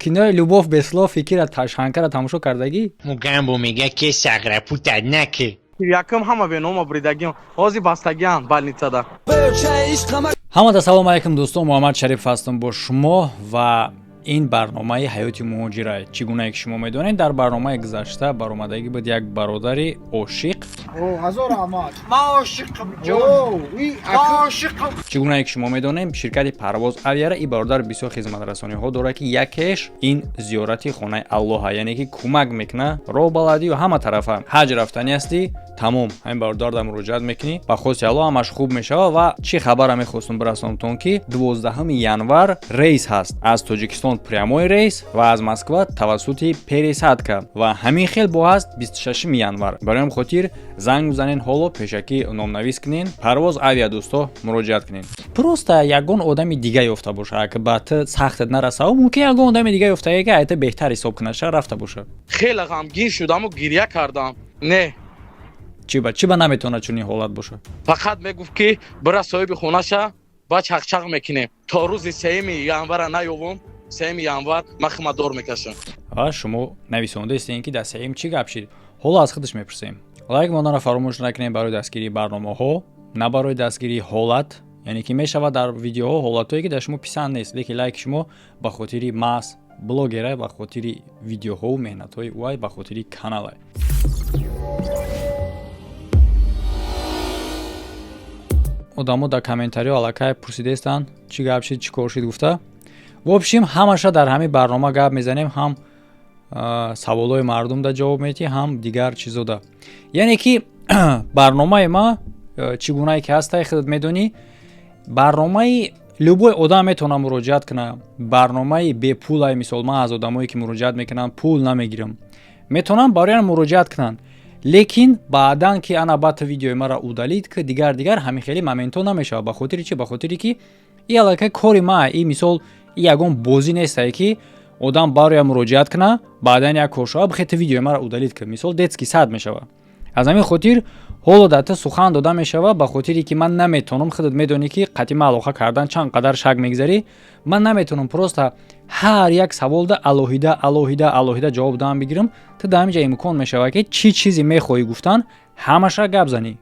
кинои «Любовь без слов» фикира Ташханкара тамошо кардагӣ? Мугамбо мега ки сагра путаднаки. Якам ҳама бенома бридагим ҳози бастагиам больницада. ҳамада салом алайкум дӯстон, Муҳаммад Шариф ҳастам бо шумо ва ин барномаи ҳаёти муҳоҷира. Чӣ гуна ки шумо медонед, дар барномаи гузашта баромадагӣ буд як бародари ошиқ. Чӣ гуна ки шумо медонем, ширкати Парвоз Авиара ин бародар бисёр хизматрасониҳо дорад ки якеш ин зиёрати хонаи Аллоҳа, яъне ки кӯмак мекуна роҳбаладию ҳама тарафа. ҳаҷ рафтани ҳастӣ, тамом ҳамин бародар дар муроҷиат мекунӣ, ба хости Аллоҳ ҳамаш хуб мешава. Ва чӣ хабара мехостум бирасонтон ки 12 январ рейс ҳаст аз Тоҷикистон прямой рейс ва аз Москва тавассути пересадка ва ҳамин хел бо ҳаст 26 январ. Барои ҳамин хотир занг бизанен, ҳоло пешакӣ номнавис кунен, Парвоз Авиа дӯсто муроҷиат кунен. Просто ягон одами дига ёфта боша, ака ба ту сахтат нарасава, мумкин ягон одами дига ёфта ки айта беҳтар ҳисоб кунаша рафта боша. Хеле ғамгин шудаму гирья кардам. Не, Чӣ ба наметавонад чунин ҳолат боша? фақат мегуфт ки бира соҳиби хонаша ба чақчақ мекунем. То рӯзи 3 январа наёвам, 3 январ ма химатдор мекашам. ва шумо нависонда истен ки дар сеим чӣ гап шид? ҳоло аз худаш мепурсем. лайк монданро фаромӯш накунед барои дастгирии барномаҳо, на барои дастгирии ҳолат, яъне ки мешавад дар видеоҳо ҳолатое ки дар шумо писанд нест, лекин лайки шумо ба хотири мас блогера, ба хотири видеоҳо меҳнатҳои вай, ба хотири канала. одамо дар комментариҳо аллакай пурсидаистанд чӣ гап шид, чӣ кор шид гуфта. вобшим ҳамаша дар ҳамин барнома гап мезанем, ҳам саволҳои мардум да ҷавоб медиҳем, ҳам дигар чизода. яъне ки барномаи ма чӣ гунае ки ҳастай худат медонӣ, барномаи любой одам метавона муроҷиат куна. барномаи бепулай, мисол ман аз одамое ки муроҷиат мекунанд пул намегирам, метавонанд бароян муроҷиат кунанд, лекин баъдан ки ана бата видеои мара удалид ки дигар ҳамин хели моментон намешавад. ба хотири чӣ? Ба хотире ки ин аллакай кори ма, ин мисол ягон бозӣ нестае ки одам барояд муроҷиат куна, баъдан як кор шава бихета видеои мара удалид ки мисол детский сад мешава. аз ҳамин хотир ҳоло дар ту сухан дода мешава, ба хотире ки ман наметавонам, худат медонӣ ки қатъи алоқа кардан чанд қадар шак мегзарӣ, ман наметавонам просто ҳар як саволда алоҳида ҷавоб даҳам бигирам. ту дар ҳамин ҷа имкон мешава ки чӣ чизе мехоҳӣ гуфтан ҳамаша гап занӣ.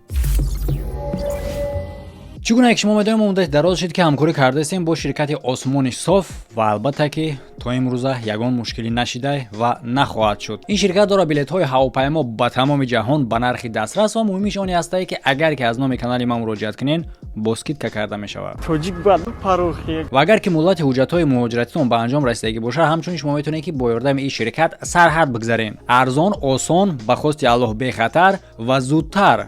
чӣ гуна ки шумо медонед, мо муддати дароз шид ки ҳамкорӣ кардаистем бо ширкати Осмони Соф ва албатта ки то имрӯза ягон мушкилӣ нашида ва нахоҳад шуд. ин ширкат дорад билетҳои ҳавопаймо ба тамоми ҷаҳон ба нархи дастрас ва муҳимиш он ҳастае ки агар ки аз номи канали ман муроҷиат кунен бо скидка карда мешавад. ва агар ки муддати ҳуҷҷатҳои муҳоҷиратитон ба анҷом расидагӣ бошад, ҳамчунин шумо метавонед ки бо ёрдами ин ширкат сарҳад бигзарен. арзон, осон, ба хости Аллоҳ бехатар ва зудтар.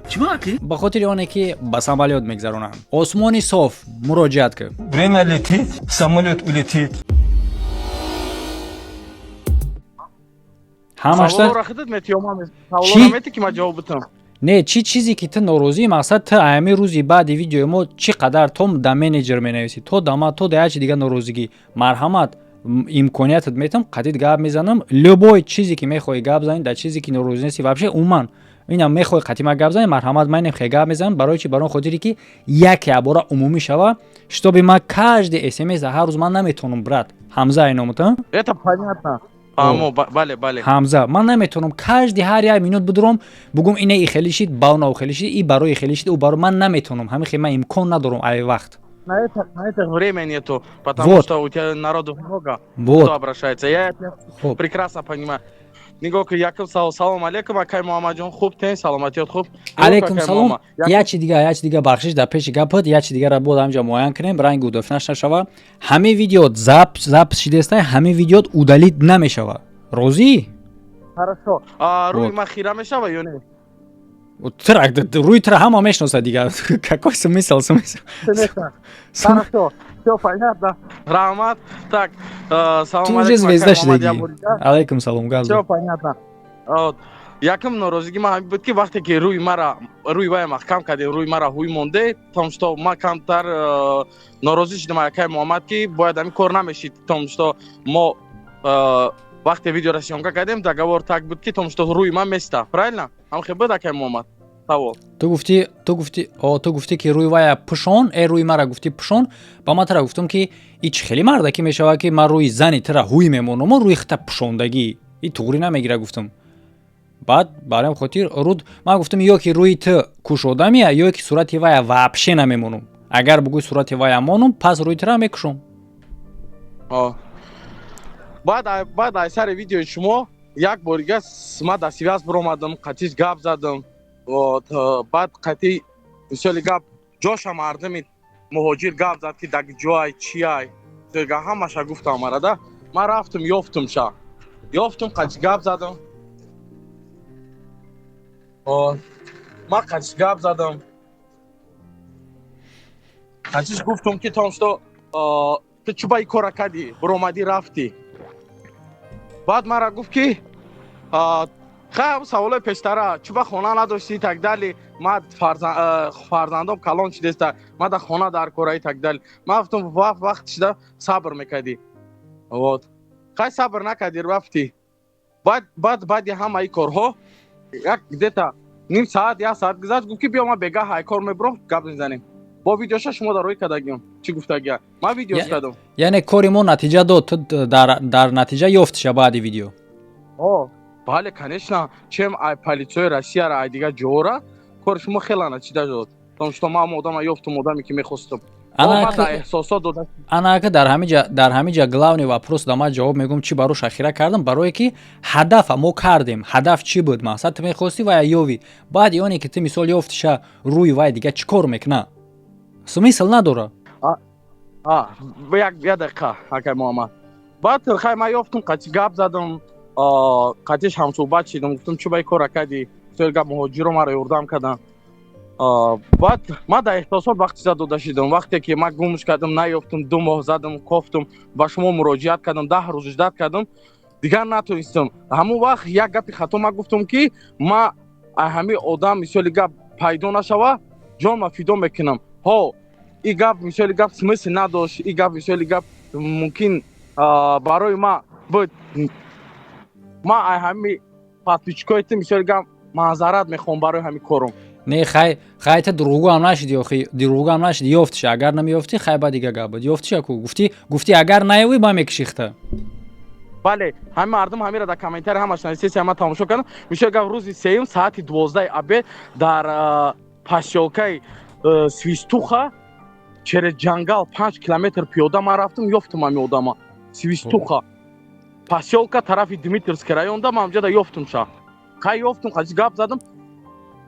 ба хотири оне ки ба самолёт мегзаронанд. Осмони Соф, муроҷиат кун. Время летит, самолет улетит. ҳамашта Саволро худат метиёмам. Саволро мети ки ма ҷавоб битам. не чӣ чизе ки ту норозӣ, мақсад ту аями рӯзи баъди видеои мо чӣ қадар то да менеҷер менависӣ, то да ма, то да як чи дига норозигӣ. Марҳамат, имкониятат метам қатъи гап мезанам. любой чизе ки мехоҳӣ гап занӣ, да чизе ки норозӣ нестӣ, вообще умуман инам мехоҳӣ қатъи ма гап занӣ, марҳамат, ман нехоҳӣ гап мезанам. барои чӣ? Барои хотире ки якбора умумӣ шава, шитоби ма каждый смс ҳар рӯз ман наметавонам брат. ҳамза айномутам? Это понятно. Бале. ҳамза, ман наметавонам каждый ҳар як минут бидурам бугум ина и хели шид, бауна хели шид, и барои хели шид, у барои ман наметавонам. ҳамин хел ман имкон надорам ай вақт. На это время нету, потому что у тебя народу много, кто обращается. Я это прекрасно понимаю. Нигоҳ ки якум салом алейкум, акай Муҳаммадҷон, хуб тен, саломатиёт хуб? алейкум салом. як чи дига бахшиш дар пеши гапот, як чи дигара bod ҳамҷа муайян кунем, ранги гудофташ нашава. ҳамин видеот запис шидеста, ҳамин видеот удалид намешава. розӣ? Хорошо. Рӯи ма хира мешава ё не? рӯи тра ҳама мешноса дига. Какой смысл? Хорошо. Всё понятно. Рахмат. Так, салом алейкум. Ту уже звезда шидаги. Алейкум салом, газо. Всё понятно. Якам норозигӣ ма буд ки вақте ки рӯи вай маҳкам кардем, рӯи мара ҳуй монде, том что ма камтар норозӣ шудам акай Муҳаммад ки бояд ҳамин кор намешид, том что мо вақте видеора съёмка кардем, договор так буд ки том что рӯи ма места. Правильно? Ҳам хел буд акай Муҳаммад? савол. ту гуфтӣ ки рӯи вая пӯшон рӯи мара гуфтӣ пӯшон ба ман тара гуфтам ки и чӣ хеле марда ки мешава ки ман рӯи зани тара ҳуй мемонам рӯи хита пӯшондагӣ и туғри намегира гуфтам. баъд бароям хотир руд ман гуфтам ё ки рӯи ту кушодамия ё ки сурати вая вообще намемонам. агар бугӯй сурати вая монам пас рӯи тара мекушам. баъд аз сари видеои шумо як борига ман дар связ биромадам, қатиш гап задам. баъд қатӣ мисоли гап ҷоша мардами муҳоҷир гап зад ки даг ҷоай чиай ҳамаша гуфтам марада. ман рафтам ёфтамша қатиш гап задам. ман қатиш гап задам. қатиш гуфтам ки тоншто ту чӣ ба ин кора кардӣ биромадӣ рафтӣ. баъд мара гуфт ки хай саволои пештара чӯ ба хона надоштӣ и так дали. ман фарзандом калон шидеста ман дар хона дар кора и так дали. ман гуфтам вақт шида сабр мекардӣ. хай сабр накардӣ рафтӣ. баъди ҳамаи корҳо як где-то ним саат як саат гузашт. гуфт ки биё ман бегаҳ ҳайкор мебурам гап мезанем. бо видеоша шумо дар рӯи кардагиам чӣ гуфтагия. ман видеош кардам. яъне кори мо натиҷа дод, ту дар натиҷа ёфтиша баъди видео. бале конечно чем ай полисияи россияра ай дигар ҷоҳора кори шумо хеле натиҷа дод. тому что ман одама ёфтам одаме ки мехостам. ман дар эҳсосот дода анака дар ҳамиҷа главни вопрос да ман ҷавоб мегӯям чӣ барош ахира кардам барое ки ҳадафа мо кардем. ҳадаф чӣ буд? мақсад ту мехостӣ вая ёвӣ. баъди оне ки ту мисол ёфтиша рӯи вай дига чӣ кор мекуна? смисл надора. як дақиқа акай муҳаммад. баъд хай ман ёфтам қатиш гап задам. қатиш ҳамсӯҳбат шидам. гуфтам чӣ ба ин кора кардӣ? сӯи гап муҳоҷиро маро ёрдам карданд. баъд ман дар эҳсосот вақти зад дода шидам. вақте ки ман гумш кардам наёфтам 2 моҳ задам кофтам ба шумо муроҷиат кардам 10 рӯз ждат кардам дигар натонистам. ҳамон вақт як гапи хато ман гуфтам ки ман ҳамин одам мисоли гап пайдо нашава ҷонма фидо мекунам. ин гап мисоли гап смисл надошт. ин гап мисоли гап мумкин барои ман буд ман ҳамин подписчикои ту мисоли гап маъзарат мехоҳам барои ҳамин корам. не хай та дурӯғгӯ ҳам нашидӣ охи дурӯғгӯ ҳам нашидӣ ёфтиша. агар намеёфтӣ хай ба дига гап буд. ёфтиша ку гуфтӣ агар наёвӣ ба мекишихта. бале ҳамин мардум ҳамира дар комментари ҳамаш нависеся ман тамошо кардам. мисоли гап рӯзи сеюм соати 12 абед дар посёлкаи свистуха через ҷангал 5 километр пиёда ман рафтам ёфтам ҳамин одама. свистуха посёлка тарафи дмитровский районда ман ҳамҷода ёфтамша. хай ёфтам қатиш гап задам.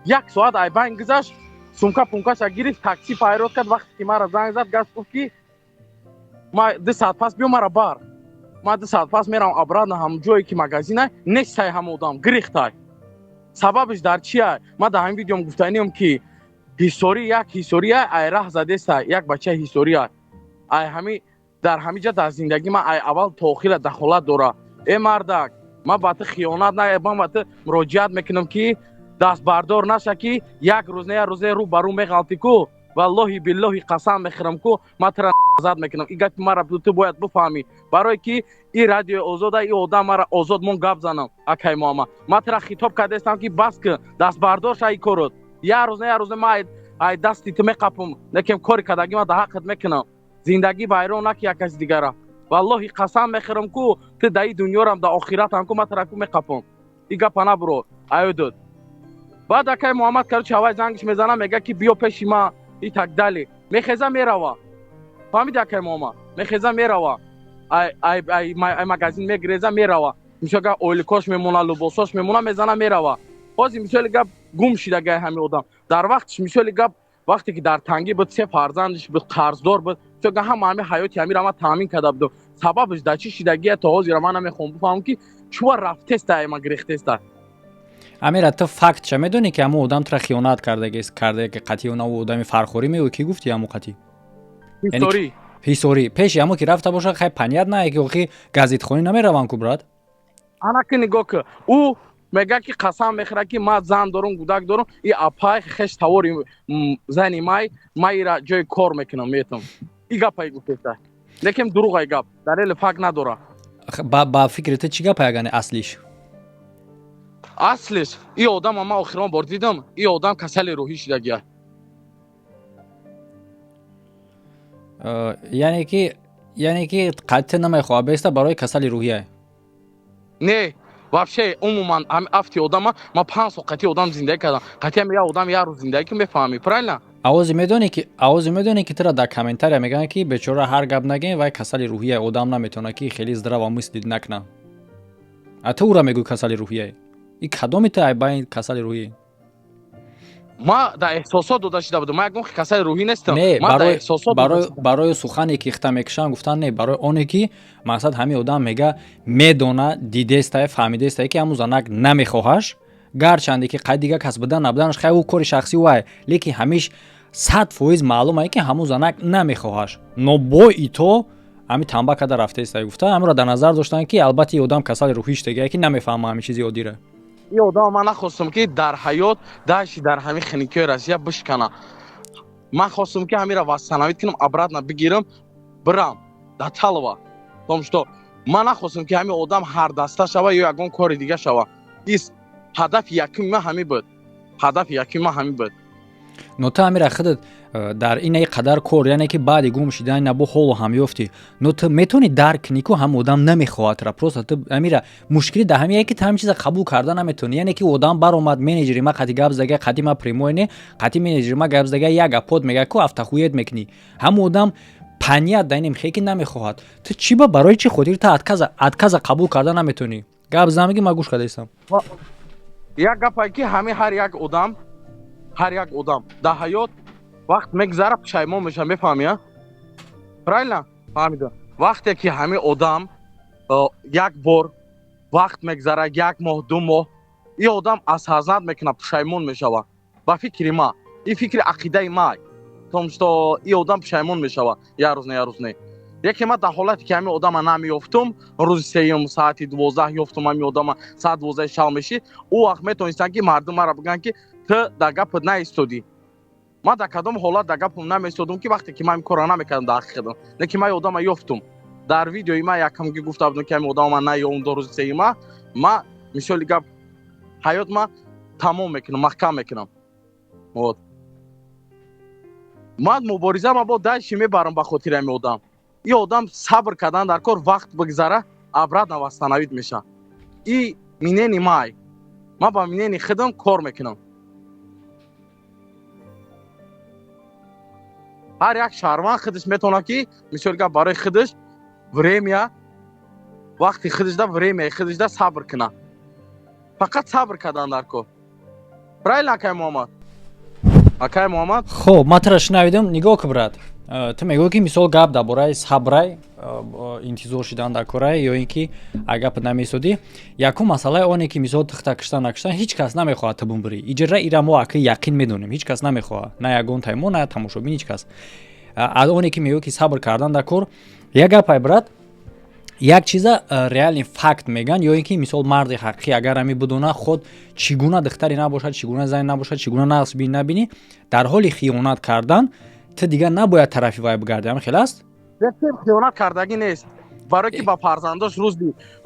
як соат айбайн гузашт. сумка пункаша гирифт такси пайрод кард. вақте ки мара занг зад гуфт ки ман 2 саат пас биё мара бар. ман 2 саат пас мерам обратно ҳамон ҷое ки магазинай нестай ҳамон одам гирифтай. сабабиш дар чия? ман дар ҳамин видеом гуфтаниям ки як ҳисория ай раҳ задеста як бачаи ҳисория ай ҳамин дар ҳамин ҷа дар зиндагӣ ман ай аввал то охира дахолат дора. мардак ман ба ту хиёнат ман ба ту муроҷиат мекунам ки дастбардор наша ки як рӯз не як рӯзе рӯ ба рӯ меғалти ку валлоҳи биллоҳи қасам мехӯрам ку ман тура назад мекунам. ин гапи мара ту бояд бифаҳмӣ барое ки ин радиои озода ин одам мара озод мон гап занам. акай муҳаммад ман тура хитоб кардастам ки бас кун дастбардор ша ин корот. як рӯз не як рӯзе ман ай дасти ту меқапам некем кори кардагӣ ман дар ҳаққат мекунам. зиндагӣ вайрон наки як каси дигара. валлоҳи қасам мехӯрам ку ту дар ин дунёрам дар охиратам ку ман тура ку меқапам. ин гапа набуро аёдод. баъд акай муҳаммад каручи ҳавай зангиш мезана мега ки биё пеши ман и так дали. мехеза мерава. фаҳмиди акай муҳаммад? мехеза мерава. ай магазин мегиреза мерава. мисоли гап ойликош мемона либосош мемона мезана мерава. ҳозир мисоли гап гум шидагай ҳамин одам. дар вақтиш мисоли гап вақте ки дар тангӣ буд 3 фарзандиш буд қарздор буд. мисоли гап ҳама ҳамин ҳаёти ҳамира ман таъмин карда будам. сабабиш дар чӣ шидагия то ҳозира ман намехоҳам бифаҳмам ки чува рафтеста ай ман гирехтеста. амира ту фактша медонӣ ки ҳамон одам тура хиёнат кардаги қатӣ онаvu одами фархорӣ меӯ ки гуфти ҳамон қатӣ ҳисорӣ пеши ҳамо ки рафта боша хай паният нае ки охи газетхонӣ намераванд ку брат. ана ки нигоҳ ку ӯ мега ки қасам мехӯра ки ман зан дорам гудак дорам и апай хеш тавори зани май ира ҷои кор мекунам метам. ин гапай гуфтеста. лекин дурӯғай гап дарели факт надора. ба фикри ту чӣ гапа ягани аслиш? аслиш ин одама ман охирон бор дидам, ин одам касали рӯҳӣ шудагия. яъне ки қатъи намехоҳад беста барои касали рӯҳия. Не, вообще умуман ҳами афти одама ман 5 сол қатъи одам зиндаги кардам. Қатъи ҳами я одам як рӯз зиндаги ки мефаҳмӣ, правильно? авози медонӣ ки тира дар комментария мегӯянд ки бечора ҳар гап нагӯем, вай касали рӯҳия одам наметавона ки хеле здрава мисли накна. А ту ӯра мегӯй касали рӯҳия. И кадоми ту айбаи касали рӯҳӣ? Ман дар эҳсосот дода шуда будам. Ман ягон касали рӯҳӣ нестам. Не, Ман дар эҳсосот барои сухане ки ихта мекушанд гуфтан не, барои оне ки мақсад ҳами одам мега медона дидестай фаҳмидестай ки ҳамун занак намехоҳаш, гарчанде ки қай дига кас будан набуданаш хай ӯ кори шахси вай, лекин ҳамиш 100% маълум ай ки ҳамун занак намехоҳаш. Но бо ито ҳами тамбакада рафтестай гуфта ҳамро дар назар доштанд ки албатта ин одам касали рӯҳӣ штегия ки намефаҳма ҳамин чизи оддира. ин одам ман нахостам ки дар ҳаёт дашти дар ҳамин хиникиёи Россия бишкана. Ман хостам ки ҳамира восстановит кинам, обратно бигирам, бирам дар талва. Том што ман нахостам ки ҳамин одам ҳардаста шава ё ягон кори дига шава. Ис ҳадафи якуми ман ҳамин буд. Ҳадафи якуми ман ҳамин буд. Но ту ҳамира худат дар инаи қадар кор, яъне ки баъди гум шидан набо ҳолу ҳамёфтӣ. Но ту метавонӣ дарк кунӣ ки ҳам одам намехоҳадра. Просто ту ҳамира мушкили дар ҳамин ки ту ҳамин чиза қабул карда наметавонӣ. Яъне ки одам баромад менеҷери ма қати гап зага, қати ма прямой не, қати менеҷери ма гап зага як апод мега ку автохует мекунӣ. Ҳам одам паният дар ин мехе ки намехоҳад. Ту чӣ ба барои чӣ хотир ту отказа қабул карда наметавонӣ? Гап замиги ма гӯш кардаистам. Як гапае ки ҳамин ҳар як одам дар ҳаёт вақт мегзара пушаймон меша, мефаҳмӣ? Правильно? Фаҳмида. Вақте ки ҳамин одам як бор вақт мегзара, як моҳ, 2 моҳ, ин одам асазнат мекуна, пушаймон мешава. Ба фикри ма, ин фикри ақидаи май. Том што ин одам пушаймон мешава, як рӯз не. Яке ма дар ҳолате ки ҳамин одама намеёфтум, рӯзи сеюм соати 12 ёфтум ҳамин одама соат 12 шав мешид, ӯ вақт метавонистанд ки мардум мара бигӯянд ки ту дар гапат наистодӣ. Ман дар кадом ҳолат дар гапам намеистодум ки вақте ки ман ин корро намекардам дар ҳақиқатан. Лекин ман одама ёфтум. Дар видеои ман якамги гуфта будам ки ҳамин одама ман наёфтум до рӯзи сеюма, ман мисоли гап ҳаёт ман тамом мекунам, маҳкам мекунам. Вот. Ман муборизама бо дашти мебарам ба хотири ҳамин одам. ин одам сабр кардан дар кор вақт бигзара обратно восстановит меша. И минени май. Ман ба минени худам кор мекунам. ҳар як шаҳрванд худаш метавонад ки мисоли гап барои худаш время вақти худаш да времяи худаш да сабр куна. Фақат сабр кардан дар кор. Правильно акай Муҳаммад? Акай Муҳаммад? Хоб, ман тара шунавидам, нигоҳ ки брат. Ту мегӯӣ ки мисол гап дар бораи сабрай, интизор шидан дар корай ё ин ки агар гап намеистодӣ, якум масъалаи оне ки мисол тухта киштан накиштан ҳеҷ кас намехоҳад ту бумбурӣ. Иҷра ира мо аки яқин медонем, ҳеҷ кас намехоҳад. На ягон таймон, на тамошобин, ҳеҷ кас. Оне ки мегӯӣ ки сабр кардан дар кор, як гапай брат, як чиза реални факт меган ё ин ки мисол марди ҳақиқӣ агар ҳами бидона худ чӣ гуна духтаре набошад, чӣ гуна зане набошад, чӣ гуна насби набинӣ, дар ҳоли хиёнат кардан ту дигар набояд тарафи вай бигарди. Ҳамин хел аст? Дестем хиёнат кардагӣ нест. Барои ки ба фарзандош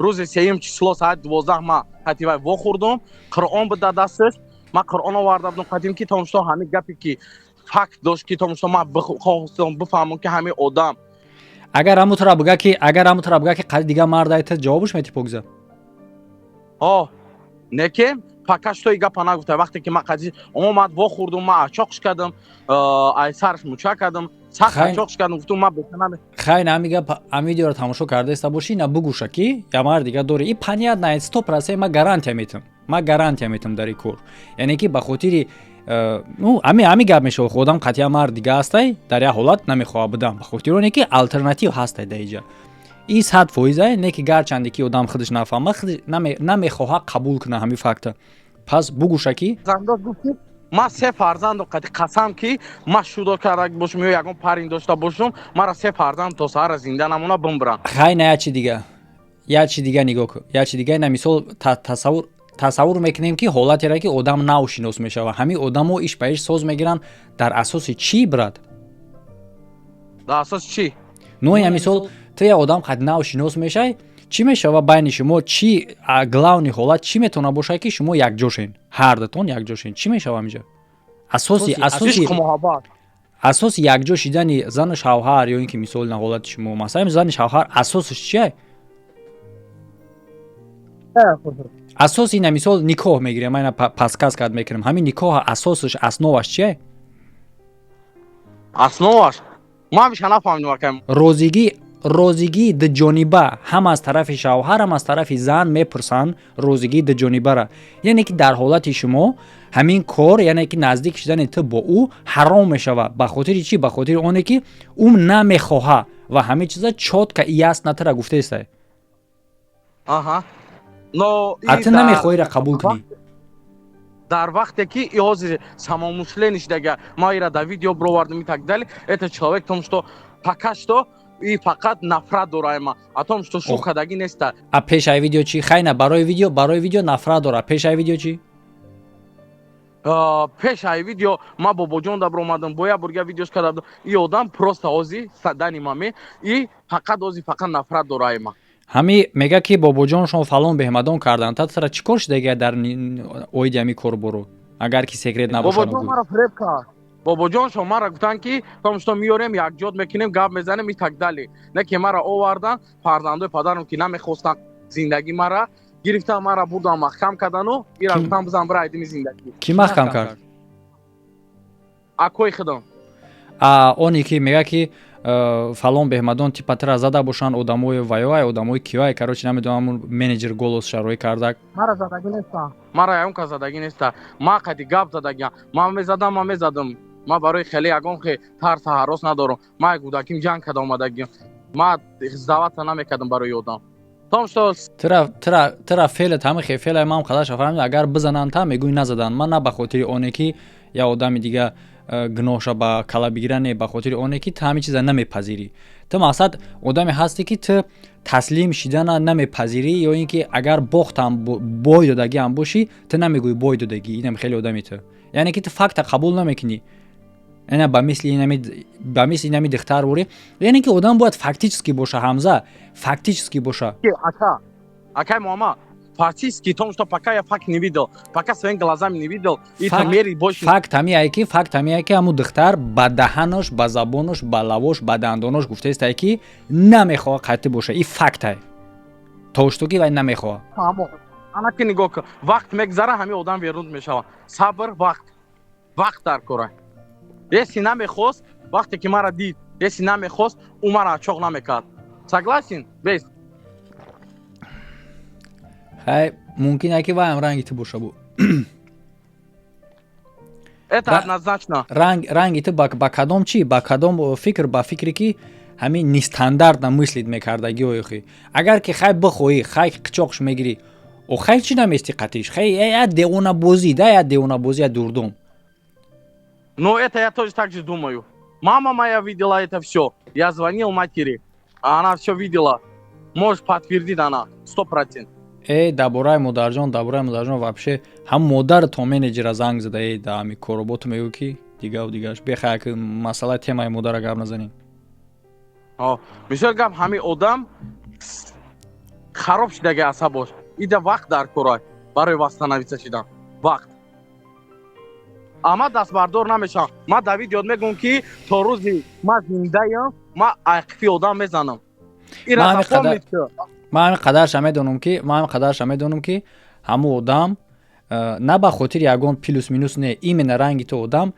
рӯзи сеюм число соати 12 ман қати вай вохӯрдум, Қуръон буда дасташ, ман Қуръон оварда будам қадим ки том што ҳамин гапе ки факт дошт ки том што ман хостам бифаҳмам ки ҳамин одам агар ҳамутара бига ки қади дига мардай ту ҷавобиш мети погза. неке фақат што и гапа нагуфта. Вақте ки ман қади омад вохӯрдум, ман ачоқш кардам, ай сараш муча кардам, сахт ачоқш кардам, гуфтум ман бетанам. Хайн ҳамин гап ҳам видеоро тамошо кардаиста бошӣ, на бугӯша ки ямар дига дори и паният на 100% ман гарантия метам дар ин кор. Яъне ки ба хотири ҳамин гап мешава одам қатъиян мард дига ҳастай, дар як ҳолат намехоҳад будан ба хотири оне ки алтернатив ҳастай дар инҷа. И 100% не ки гарчанде ки одам худаш нафаҳма, намехоҳад қабул куна ҳамин факта. Пас бугӯша ки зандош гуфти ман 3 фарзандам, қади қасам ки ман шудо карда бошум ё ягон парин дошта бошум, мара 3 фарзанд то сара зинда намона бимбирам. хайна як чи дига нигоҳ кун. Як чи дига на мисол тасаввур мекунем ки ҳолатере ки одам навшинос мешава. ҳамин одамо иш ба иш соз мегиранд дар асоси чӣ брат? Дар асоси чӣ? Ну я мисол ту як одам қад навшинос мешавӣ, чӣ мешава байни шумо чӣ главни ҳолат чӣ метавона бошад ки шумо якҷошен ҳардатон якҷошен чӣ мешава инҷо ишқу муҳаббат асоси якҷо шидани зану шавҳар ё ин ки мисол на ҳолати шумо масалан зани шавҳар асосиш чие асоси ина мисол никоҳ мегирем ман паскас кард мекунем ҳамин никоҳ асосиш основаш чие основаш ман биша нафаҳмидам акам розигии дуҷониба ҳам аз тарафи шавҳар ҳам аз тарафи зан мепурсанд розигии дуҷонибара яъне ки дар ҳолати шумо ҳамин кор яъне ки наздик шидани ту бо ӯ ҳаром мешавад ба хотири чӣ ба хотири оне ки ӯ намехоҳа ва ҳамин чиза чотка яснатара гуфтаестай аҳа но ҳатӣ намехоҳира қабул кунӣ дар вақте ки ҳозир самомусленӣ шидага ма ира да видео бировардам и так далее это человек том что пока что и фақат нафрат дора ма о том что шукадаги неста а пешаи видео чӣ хайна барои видео нафрат дора пешаи видео чӣ пешаи видео ма бобоҷон да биромадам бо як бурга видеош кардам и одам просто ҳозир садани маме и фақат ҳозир фақат нафрат дора ма ҳами мега ки бобоҷоншон фалон беҳмадон кардан та сара чӣ кор шудага дар оиди ҳами кор боро агар ки секрет набошад бобоҷон мара фреб кард бобоҷоншон мара гуфтанд ки том что миёрем якҷод мекунем гап мезанем и так далее не ки мара овардан фарзандои падарам ки намехостанд зиндагӣ мара гирифтан мара бурдан маҳкам кардану ира гуфтан бизан бира айдими зиндагӣ кӣ маҳкам кард акои худам оне ки мега ки фалон беҳмадон типатира зада бошанд одамои ваёай одамои киёай карочи намедонам менеҷер голос шарои кардак мара задагӣ неста мара ягон задагӣ неста ма қади гап задагиам ма мезадам ма барои хеле ягон тарса ҳарос надорам ма як кӯдаким ҷанг карда омадагиам ма даватса намекардам барои одам том что тира феълат ҳами феълаи ман қадаша фаҳмид агар бизананд та мегӯй назадан ман на ба хотири оне ки я одами дига гуноҳша ба кала бигира не ба хотири оне ки ту ҳамин чиза намепазирӣ ту мақсад одаме ҳасте ки ту таслим шидана намепазирӣ ё ин ки агар бохтам бой додагиам бошӣ ту намегӯӣ бой додагӣ инам хеле одами ту яъне ки ту факта қабул намекунӣ ина ба мисли инами духтар борӣ яъне ки одам бояд фактически боша ҳамза фактически боша акай мома фактически том что пока я факт не видел пока своими глазами не видел и то мери больше факт ҳамия ки ҳаму духтар ба даҳанош ба забонош ба лавош ба дандонош гуфтаестай ки намехоҳа қатъӣ боша и фактай тошту ки вай намехоҳа ана ки нигоҳ кун вақт мегзара ҳамин одам вернут мешава сабр вақт дар кора если намехост вақте ки мара дид если намехост ӯ мара чоқ намекард согласен без хай мумкин е ки ваям ранги ту боша бу это однозначно ранги ту ба кадом чӣ ба кадом фикр ба фикре ки ҳамин нестандартна мислид мекардагио охи агар ки хай бихоҳӣ хай қичоқш мегирӣ о хай чӣ намести қатиш хай я девонабозӣ да я девонабозӣ я дурдом но это я тоже так же думаю мама моя видела это всё я звонил матери она всё видела можешь подтвердить она 100% дабораи модарҷон вообще ҳам модар то менеҷера занг зада да ҳами короботу мегӯ ки дигаву дигааш бехая ки масъалаи темаи модара гап назанем мисол гап ҳамин одам хароб шидага асабош ида вақт дар корай барои восстановиться шидан вақт ама дастбардор намешавам ма давид ёд мегӯм ки то рӯзи ма зиндаям ма айқифи одам мезанам ман ҳамин қадарша медонам ки ҳамун одам на ба хотири ягон плюс минус не именно ранги ту одам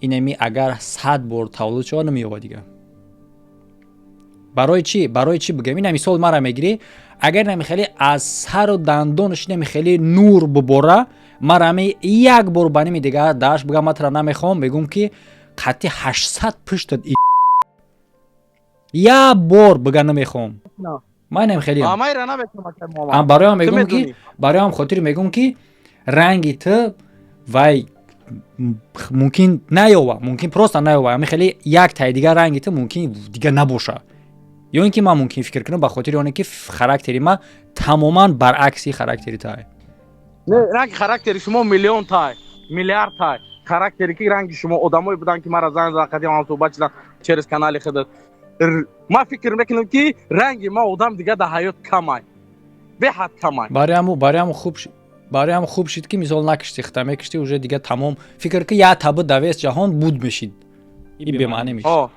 инами агар 100 бор тавлид шуда намеёбад дига барои чӣ бигам ина мисол мара мегирӣ агар инами хеле аз сару дандонаш инами хеле нур бубора мара ҳами як бор ба ними дига даш бигам ма тара намехоҳам мегӯм ки қатъи 800 пуштад як бор бига намехоҳам майнам хеле бароям хотири мегӯм ки ранги ту вай мумкин наёва мумкин просто наёва ами хеле як таи дига ранги ту мумкин дига набоша ё ин ки ман мумкин фикр кунам ба хотири оне ки характери ма тамоман баръакси характери тай не ранги характери шумо миллион тай миллиард тай характери ки ранги шумо одамое буданд ки мара зан зада қадим ам суҳбат шидам через канали худат ما فکر میکنم که رنگ ما آدم دیگه در حیات کمه به حد کمه барои ҳам хуб шид ки мисол накишти хита мекишти уже дига тамом фикр ки я таби давес ҷаҳон буд мешид и бемаъне мешид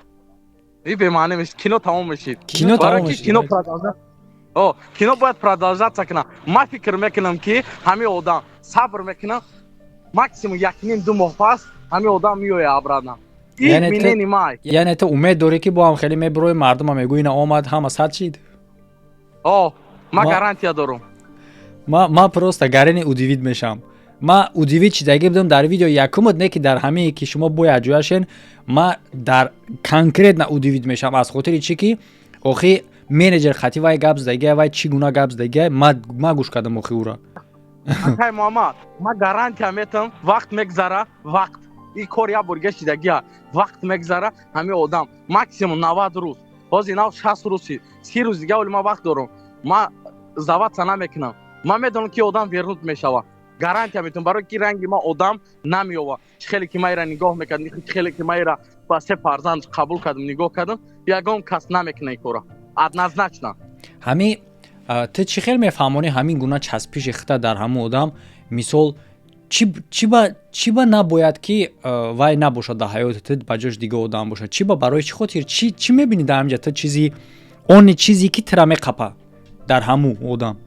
и бемаъне мешид кино тамом мешид кино тамом мешид кино бояд продолжаться кунад ман фикр мекунам ки ҳамин одам сабр мекунад максимум 1-2 моҳ пас ҳамин одам меояд абрадан яъне ту умед дорӣ ки бо ҳам хеле мебирои мардума мегӯӣ ина омад ҳама сад шид ман гарантия дорам ма просто гарини удивид мешам ма удивид шидаги будам дар видео якумат не ки дар ҳамае ки шумо бояд ҷояшен ма дар конкретна удивид мешам аз хотири чӣ ки охи менеҷер хати вай гап задагия вай чӣ гуна гап задагия ма гӯш кардам охи ура акай муҳаммад ма гарантия метам вақт мегзара вақт ин кор як борга шидагия вақт мегзара ҳамин одам максимум 90 рӯз ҳозир 60 рӯз 30 рӯз дига оли ма вақт дорам ма завадса намекунам ман медонам ки одам вернут мешава гарантия метавонам барои ки ранги ма одам намеёва чӣ хеле ки маира нигоҳ мекардам чӣ хеле ки маира ба се фарзанд қабул кардам нигоҳ кардам ягон кас намекуна ин кора однозначно ҳамин ту чӣ хел мефаҳмонӣ ҳамин гуна часпиши хита дар ҳамун одам мисол чӣ ба набояд ки вай набошад дар ҳаёти ту ба ҷош дига одам бошад чӣ ба барои чӣ хотир чӣ мебинӣ дар ҳаминҷа ту чизи они чизе ки тура меқапад дар ҳамун одам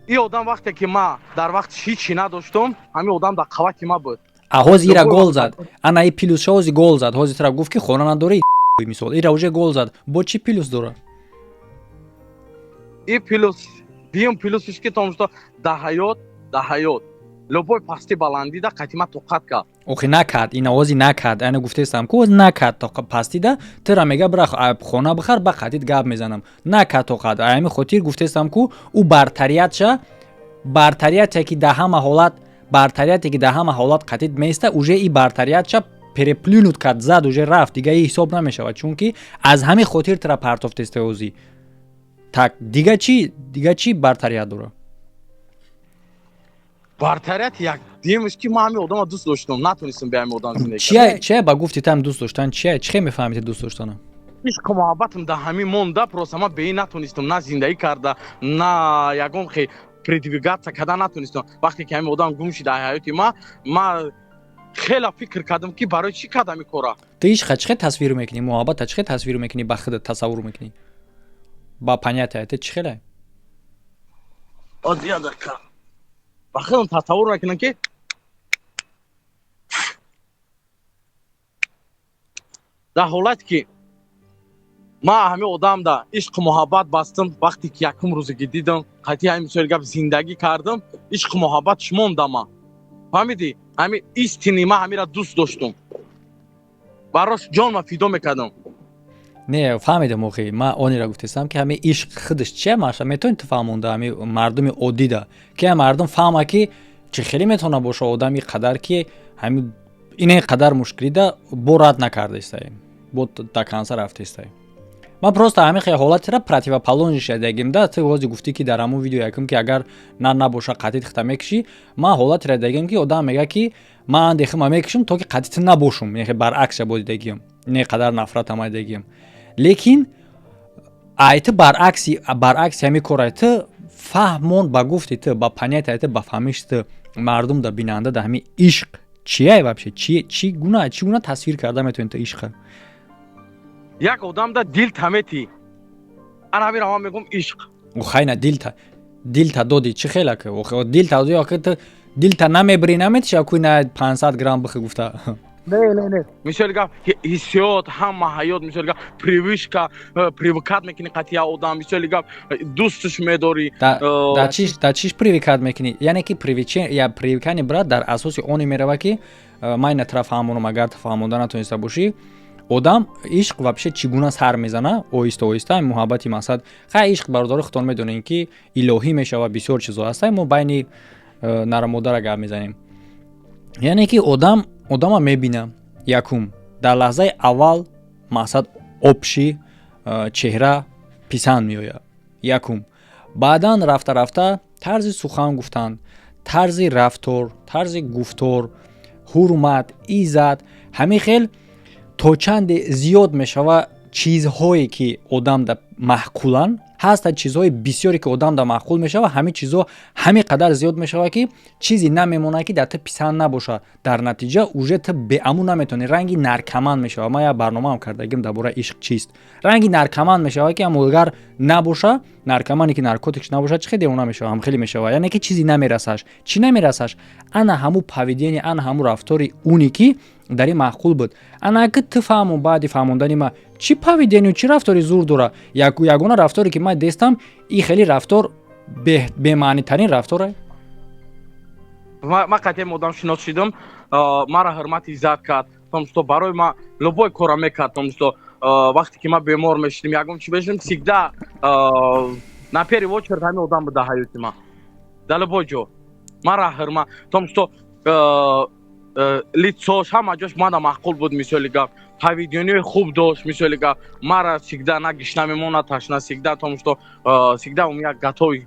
ин одам вақте ки ма дар вақт ҳичи надоштам ҳамин одам дар қавати ма буд ҳозир ира гол зад ана и плюсша ҳозир гол зад ҳозир тура гуфт ки хона надорӣ мисол ира уже гол зад бо чӣ плюс дора ин плюс биём плюсиш ки том што дар ҳаёт любой пасти баландӣ да қатима тоқат кард охи накард ина ҳозир накард ана гуфтестам ки ҳозир накард пасти да тура мега бира хона бихар ба қатит гап мезанам накард тоқат ҳамин хотир гуфтестам ки ӯ бартариятше ки дар ҳама ҳолат қатит меиста уже и бартариятша переплюнут кард зад уже рафт дига и ҳисоб намешавад чунки аз ҳамин хотир тура партофтеста ҳозир так дига чӣ бартарият дора бартарият як демиш ки ман ҳамин одама дӯст доштам натонистам бе ҳамин одам зиндагӣ чия ба гуфти там дӯст доштан чӣ хел мефаҳмиди дӯст доштана ишқу муҳаббатам дар ҳамин монда просто ман бе ин натонистам на зиндагӣ карда на ягон предвигаться карда натонистам вақте ки ҳамин одам гум шид дар ҳаёти ма хеле фикр кардам ки барои чӣ кардам ин кора ту ишқа чӣ хел тасвир мекунӣ муҳаббата чӣ хел тасвир мекунӣ ба худат тасаввур мекунӣ ба понятияте чӣ хеле озиядака ба худам тасаввур мекунам ки дар ҳолате ки ман ҳамин одамда ишқу муҳаббат бастам вақте ки якум рӯзаги дидам қати ҳамин мисоли гап зиндагӣ кардам ишқу муҳаббатш монда ман фаҳмидӣ ҳамин истини ман ҳаминра дӯст доштам барош ҷонма фидо мекардам не фаҳмидам охи ман онира гуфтестам ки ҳамин ишқ худаш чия маша метавонӣ ту фаҳмонда ҳамин мардуми оддида ки ҳамин мардум фаҳма ки чӣ хеле метавона боша одами қадар ки ҳамин ин қадар мушкилида бо рад накардастае бо да конца рафтестае ман просто ҳамин ҳолатира противоположный шидагим да ту ҳозир гуфтӣ ки дар ҳамун видео якум ки агар набоша қатит хита мекишӣ ман ҳолатира дидагим ки одам мега ки ман дехима мекишам то ки қатити набошам баръаксша бо дидагиам ин қадар нафратам дидагиам лекин айти баръакси ҳамин кора ту фаҳмон ба гуфти ту ба понятияи ту ба фаҳмиши ту мардум да бинанда да ҳамин ишқ чия вообще чӣ гуна тасвир карда метавонӣ ту ишқа як одам да дил тамети ана ҳамира ман мегӯм ишқ хайна дилта доди чӣ хела ки дилта доди охи ту дилта намебирӣ наметиша куина 500 грамм бихи гуфта не мисоли гап ҳиссиёт ҳама ҳаёт мисоли гап привычка привыкат мекунӣ қати як одам мисоли гап дӯстш медорӣ дар чиш привикат мекунӣ яъне ки привикани брат дар асоси оне мерава ки ман ина тара фаҳмонам агар ту фаҳмонда натониста бошӣ одам ишқ вообще чӣ гуна сар мезана оҳиста оҳиста муҳаббати мақсад хай ишқ бародари худтон медонем ки илоҳӣ мешава бисёр чизо ҳаста мо байни нарамодара гап мезанем яъне ки одама мебинам якум дар лаҳзаи аввал мақсад обши чеҳра писанд меояд якум баъдан рафта тарзи сухан гуфтан тарзи рафтор тарзи гуфтор ҳурмат иззат ҳамин хел то чанде зиёд мешава чизҳое ки одамда маъқулан ҳастад чизҳои бисёре ки одамда маъқул мешавад ҳамин чизҳо ҳамин қадар зиёд мешавад ки чизе намемонад ки дар ту писанд набошад дар натиҷа уже ту беамун наметавонӣ ранги наркоман мешавад ман як барномаам кардагим дар бораи ишқ чист ранги наркоман мешавад ки аммо агар набоша наркомане ки наркотикш набошад чӣ хел девона мешавад ҳам хеле мешавад яъне ки чизе намерасаш чӣ намерасаш ана ҳамун поведение ана ҳамун рафтори уне ки дар ин маъқул буд ана ки ту фаҳмон баъди фаҳмондани ман чӣ поведению чӣ рафтори зур дора ягона рафторе ки ман дестам ин хеле рафтор бемаънитарин рафторе ман қатъиан одам шинос шудам маро ҳурмат иззат кард том што барои ман любой кора мекард том што вақте ки ман бемор мешудам ягон чӣ мешудам всегда на первую очередь ҳамин одам буд дар ҳаёти ман дар любой ҷо маро ҳурмат том што лицош ҳама ҷош мана маъқул буд мисоли гап поведенияи хуб дошт мисоли гап маро всегда на гишна мемонад ташна всегда том што всегда у меня готовый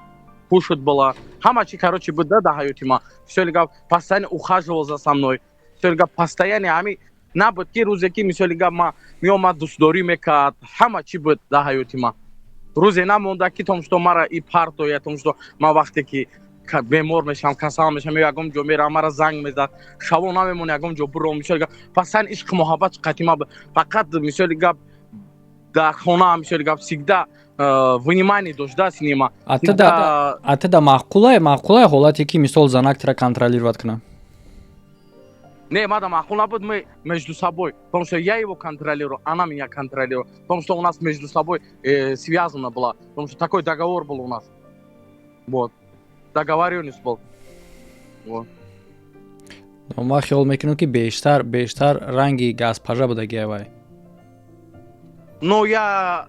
кушать была ҳама чӣ короче буд дар ҳаёти ман мисоли гап постоянно ухаживал за со мной мисоли гап постоянно ҳамин набуд ки рӯзе ки мисоли гап ман меомад дӯстдорӣ мекард ҳама чӣ буд дар ҳаёти ман рӯзе намонда ки том што маро и парто я том што ман вақте ки бемор мешам касал мешам ягон ҷо мерам маро занг мезад шаво намемона ягон ҷо буром мисоли гап постоянно ишқи муҳаббат қатима фақат мисоли гап дар хона мисоли гап всегда внимание дошт да синема ата да маъқулае ҳолате ки мисол занак тира контролировать кунад не мада маъқул набуд мы между собой потому что я его контролирую она меня контролирует потому что у нас между собой связано было потому что такой договор был у нас вот договорённость был вот ман хиёл мекунам ки бештар ранги газпажа будагия вай ну я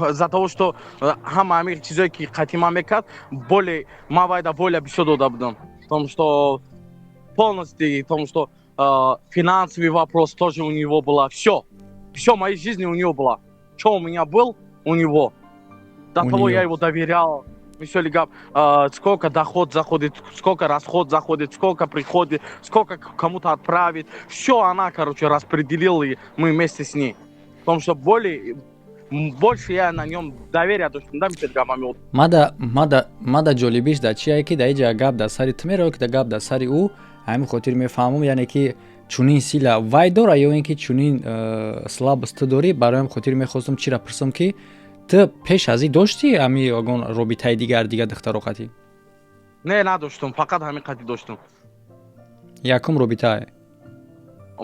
за того что ҳама ҳамин чизое ки қатима мекард более ман вайда более бисёр дода будам потому что полностью потому что финансовый вопрос тоже у него было всё моей жизни у него было что у меня был у него до того я его доверял мисоли гап сколько доход заходит сколько расход заходит сколько приходит сколько кому-то отправить всё она короче распределила и мы вместе с ней потому что больше я на нем доверия доштам да мисоли гап мада ҷолибиш дар чие ки дар иҷа гап дар сари ту меравад ки дар гап дар сари ӯ ҳамин хотир мефаҳмам яъне ки чунин сила вай дора ё ин ки чунин слабост ту дорӣ бароям хотир мехостам чира пурсам ки ту пеш аз ин доштӣ ҳамин ягон робитаи дигар духтаро қатӣ не надоштам фақат ҳамин қатӣ доштам якум робитае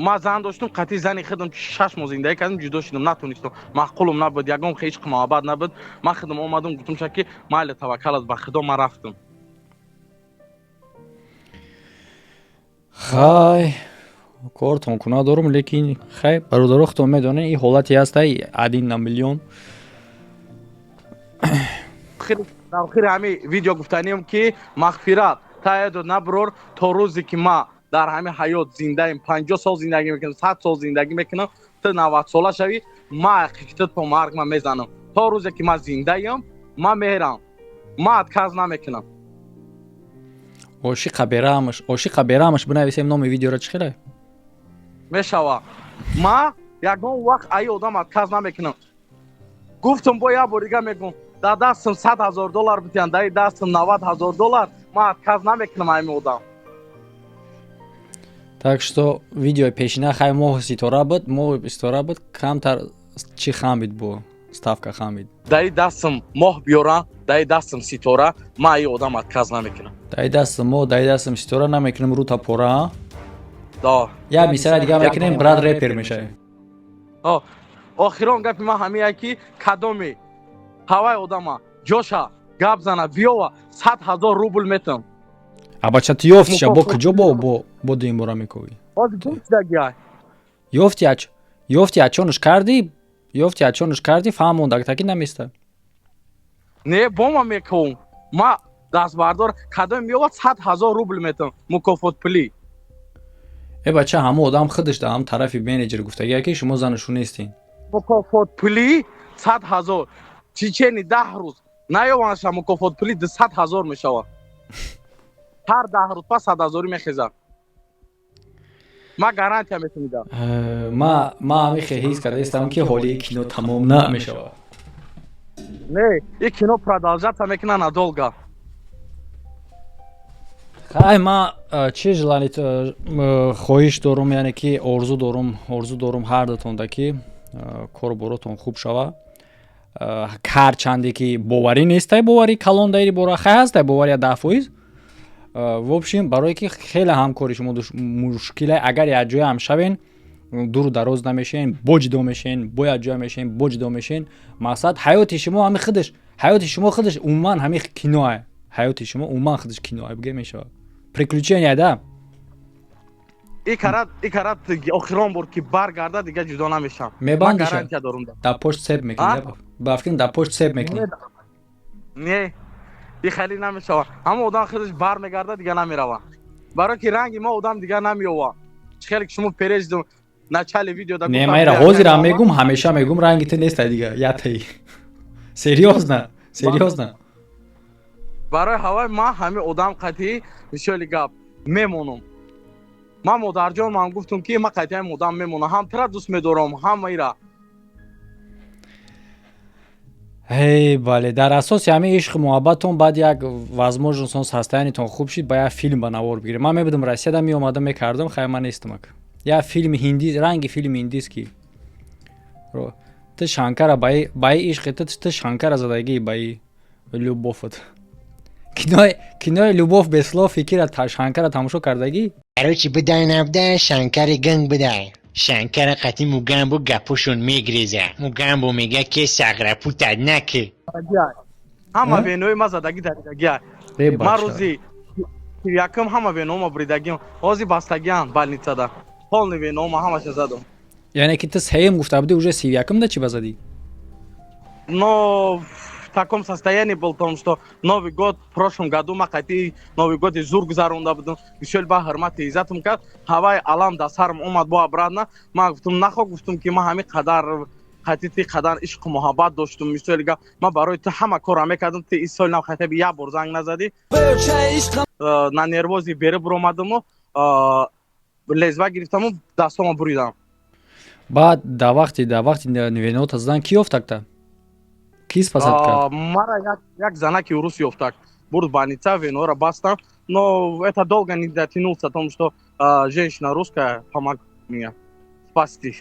ман зан доштам қатӣ зани худам 6 моҳ зиндагӣ кардам ҷудо шудам натонистам маъқулам набуд ягон ишқ муҳаббат набуд ман худам омадам гуфтам ки майли таваккал ба худо ман рафтам хай кортон куна дорум лекин хай бародаро худтон медонед ин ҳолати ҳастай 1 миллион дар охири ҳамин видео гуфтаниям ки мағфират таядо наброр то рӯзе ки ман дар ҳамин ҳаёт зиндаим 50 сол зиндагӣ мекунам 100 сол зиндагӣ мекунам ту 90 сола шавӣ ман ҳақиқатан то марг ман мезанам то рӯзе ки ман зиндаам ман мерам ман отказ намекунам ошиқа берамаш бинависем номи видеоро чӣ хеле мешава ман ягон вақт ай одам отказ намекунам гуфтам бо як бор дига мегӯм дар дастам $100,000 битиям дар дастам $90,000 ман отказ намекунам ҳамин одам так что видеои пешина хай моҳи ситора буд камтар чӣ хамид бо ставка хамид дар дастам моҳ биёрам дар дастам ситора ман ай одам отказ намекунам дар дастам моҳ дар дастам ситора намекунам рута пора да як мисала дига мекунем брат репер мешавем охирон гапи ман ҳамия ки кадоме ҳавай одама ҷоша гап зана биёва 100,000 рубл метам абача ту ёфтиша бо куҷо бо дин бора мекови ёфти ачонуш карди фаҳмонда таки наместа не бо ман мекавум ма дастбардор кадоме биёва 100,000 рубл метам мукофот пули бача ҳама одам худаш дар ҳам тарафи менеҷер гуфтагия ки шумо занашу нестин мукофот пули 100,000 чичени 10 рӯз наёванша мукофот пули 200,000 мешавад ҳар 10 рӯз па 100,000 мехезад ма гарантия метонидам. ма ҳамин ҳис кардастам ки ҳолии кино тамом намешавад. Не, и кино продолжаться мекунад надолго. хай ман чӣ желани хоҳиш дорум, яъне ки орзу дорум ҳар дутонда ки кору боротон хуб шава. ҳарчанде ки боварӣ нестай, боварӣ калон даири бора хай ҳастай боварӣ 10%. В общем барое ки хеле ҳамкори шумо мушкиле, агар якҷоя ҳам шавен, дуру дароз намешавен, бо ҷудо мешавен, бо якҷоя мешавен, бо ҷудо мешавен. мақсад ҳаёти шумо ҳамин худаш, ҳаёти шумо худаш умуман ҳамин киноа. ҳаёти шумо умуман худаш киноа бигир мешавад. Приключения да. И карат охирон бор ки баргарда дига ҷудо намешам. Мебандиша. Гарантия дорум. Да пошт себ мекунӣ. Ба фикрам да пошт себ мекунӣ. Не. И хали намешава. Ҳама одам худаш бармегарда дига намерава. Барои ки ранги мо одам дига намеёва. Хеле ки шумо переждум начали видео да. Не, майра ҳозирам мегум, ҳамеша мегум ранги ту нестай дига. Ятаи. Серьёзно. Барои ҳавай ман ҳамин одам қатъи мисоли гап мемонам. ман модарҷон ман гуфтам ки ман қатъи ҳамин одам мемонам. ҳамтара дӯст медорам, ҳамаира. Бале, дар асоси ҳамин ишқу муҳаббатон баъд як возможностон состояниятон хуб шид, ба як филм ба навор бигирем. Ман мебудам Россияда меомадам мекардам, хай ман нестам ак. Як филми ҳиндӣ, ранги филми ҳиндист ки ту Шанкара ба и ишқи ту Шанкара задагӣ ба и любоват. кинои любов без слов фикира Шанкара тамошо кардагӣ? Короче, быдай набдай, Шанкари ганг быдай. Шанкара қатъи Мугамбо гапошон мегреза. Мугамбо мега ки сағрапутад наки. ҳама венои ма задагӣ даридагия. ман рӯзи якум ҳама венома буридагим. ҳозир бастагиам балницада. полни венома ҳамаша задам. Яъне ки ту сеюм гуфта будӣ, уже 31-ум чӣ базадӣ? Но в таком состоянии был, потому что Новый год в прошлом году мы хотели Новый год из Зургзарунда будем еще либо хорматы из этого как Хавай Алам да Сарм Умад бо обратно мы гуфтум нахо гуфтум ки мы хами кадар хотите кадар ишq муҳаббат доштум мисоли гап мы барои ту ҳама кора мекардам ту ин сол нам хотя бы я бор занг назади на нервози бери буромадаму лезва гирифтаму дастама буридам. баъд да вақти венота задан ки ёфтакта? Ки спасад кард? Мара як занаки урус ёфтак. Бурд больница, венора бастам, но это долго не дотянулся, потому что женщина русская помогла мне спасти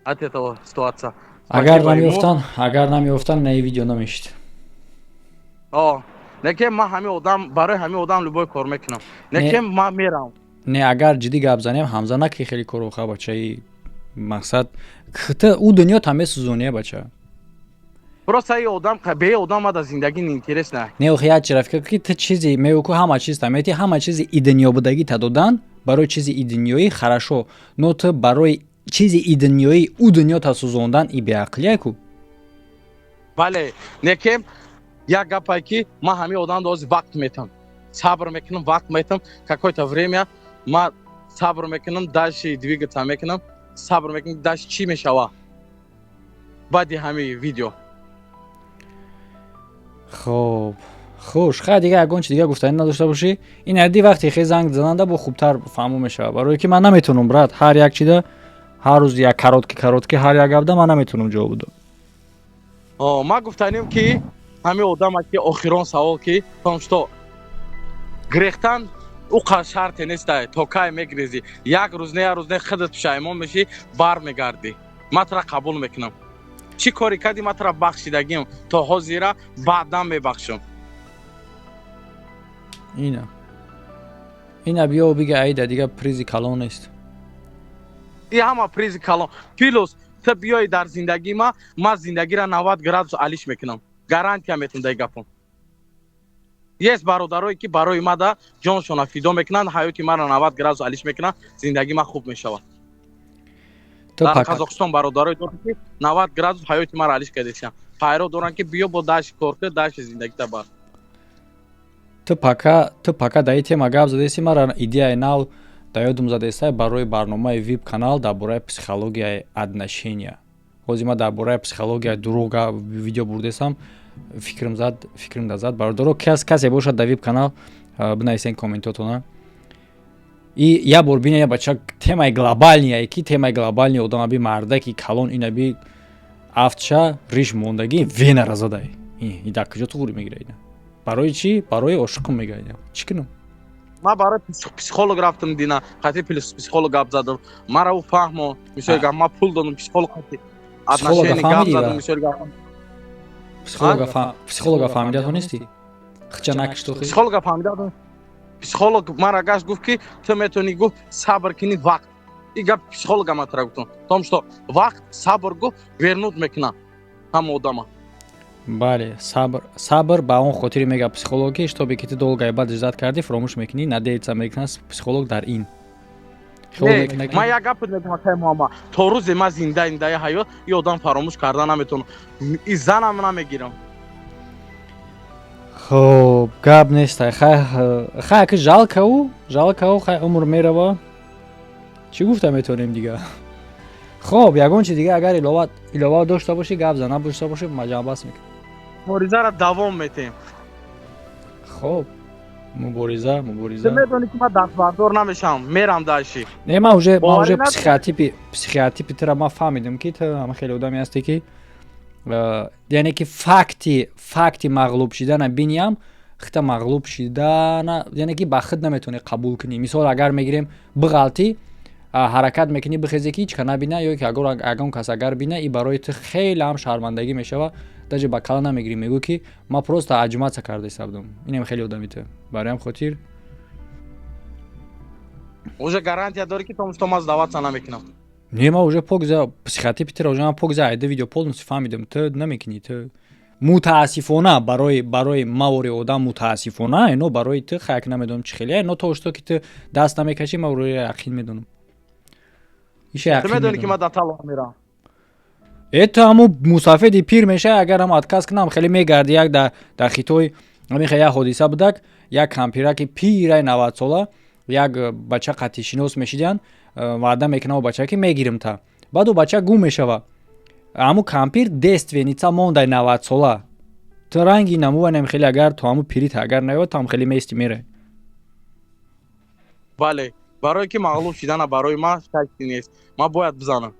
от этого ситуации. Агар намеёфтан на видео намешид. Некем ма ҳами одам барои ҳами одам любой кор мекунам. Некем ма мерам. Не, агар ҷиддӣ гап занем, ҳамза наки хеле корохаба бачаи мақсад ту у дунё та месӯзонӣ бача. Просто и одам бе одам ада зиндагӣ неинтересна. Не охи як чиз фикр ки ту чизи меоку ҳама чиз та мети ҳама чизи идунёбудагӣ та додан барои чизи идунёӣ хорошо, но ту барои чизи идунёӣ у дунё та сӯзондан и беақлияку. Бале, некем як гапай ки ман ҳами одам ҳозир вақт метам. Сабр мекунам, вақт метам, какое-то время ма сабр мекунам, дальше двигаться мекунам, сабр мекунам, дальше чӣ мешава баъди ҳами видео. хуб хуш, хай дига ягон чи дига гуфтанӣ надошта бошӣ? Ин адди вақте хе занг зананда бо хубтар фаҳмо мешавад, барое ки ман наметавонам брат ҳар як чида ҳар рӯз як каротки ҳар як гапда ман наметавонам ҷавоб дод. Ман гуфтанем ки ҳами одама ки охирон савол ки потому что грехтан у шарте нестай то кай мегрези як рӯз худат пушаймон мешӣ бармегарди. Ман тра қабул мекунам. Чӣ кори кардӣ ман тра бахшидагим то ҳозира баъдан мебахшам. ина биё бига аида дига призи калон нест. И ҳама призи калон плюс ту биёи дар зиндагӣ ман зиндагиро 90 градус алиш мекунам. Гарантия метавонам дай гапам. Есть бародарое ки барои мада ҷоншона фидо мекунанд, ҳаёти маро 90 градус алиш мекунанд, зиндагӣ ман хуб мешавад. дар Қазоқистон бародарое дорам ки 90 градус ҳаёти маро алиш кардашам. Пайро дорам ки биё бо дашт кор кар, дашт зиндагита бар. Ту пака дар ин тема гап задеси, мара идеяи нав дар ёдум задестай барои барномаи веб канал дар бораи психологияи отношения. ҳозир ман дар бораи психологияи дурӯғ видео бурдесам, фикрам зад бародаро касе бошад дар веб канал бинависен комментотона. и я бор бина я бача темаи глобальния ки темаи глобальни одамаби мардаки калон инаби афча риш мондаги венара задай и так куҷо туғури мегира ина барои чӣ барои ошиқм мегӯяд чӣ кунам ма барои психолог рафтам дина қатӣ психолог гап задам мара ӯ фаҳмо мисоли гап ма пул додам психолог қатӣ отношения гап задам мисоли гап психолога фаҳмида тонистӣ хча накиштохи психолога фаҳмида психолог мара гашт гуфт ки ту метавонӣ гуфт сабр кунӣ вақт и гап психолога матара гуфтам том што вақт сабр гуфт вернут мекуна ҳама одама бале сабр ба он хотире мега психолог ки штобе ки ту долгое баъд иҷзат кардӣ фаромӯш мекунӣ надеяться мекунад психолог дар ин ма як гапе мегӯям акай муҳаммад то рӯзе ма зиндаи ҳаёт и одам фаромӯш карда наметавонам и занам намегирам хоб гап нестай хай ки жалка ӯ хай умр мерава чӣ гуфта метавонем дига хоб ягон чи дига агар илова дошта бошӣ гап зан надошта бошӣ маҷабас мекунем муборизаро давом метем хоб мубориза ту медонӣ ки ман дастбардор намешавам мерам даши не ман уже психиатипи тура ман фаҳмидам ки ту ҳама хеле одаме ҳасте ки яъне ки факти мағлуб шидана биниам хита мағлуб шидана яъне ки ба худ наметавонӣ қабул кунӣ мисол агар мегирем биғалтӣ ҳаракат мекунӣ бихезе ки ҳеч набина ё ки ягон кас агар бина и барои ту хеле ҳам шармандагӣ мешава даже ба кала намегирӣ мегӯ ки ман просто аҷматса карда ҳисабдам инам хеле одами ту барои ҳам хотир уже гарантия дорӣ ки тому што ман даватса намекунам не ман уже погза психиатипи тура уже ман погза айда видео полностью фаҳмидам ту намекунӣ ту мутаассифона барои мавори одам мутаассифона ино барои ту хаяк намедонам чӣ хеле ино то ошто ки ту даст намекашӣ ман рӯи яқин медонам ту медонӣ ки ман дар талоқ мерам ту ҳамун мусафеди пир мешавӣ агар ҳам отказ кунам хеле мегарди як дар хитои ҳамин як ҳодиса будак як кампираки пираи 90 сола як бача қатъишинос мешиданд ваъда мекунам бача ки мегирам та баъд бача гум мешава ҳамун кампир дественица мондай 90 сола ту ранги намуванем хеле агар то ҳамун пирит агар наёд там хеле мести мерай бале барое ки мағлуб шидана барои ман шакки нест ман бояд бизанам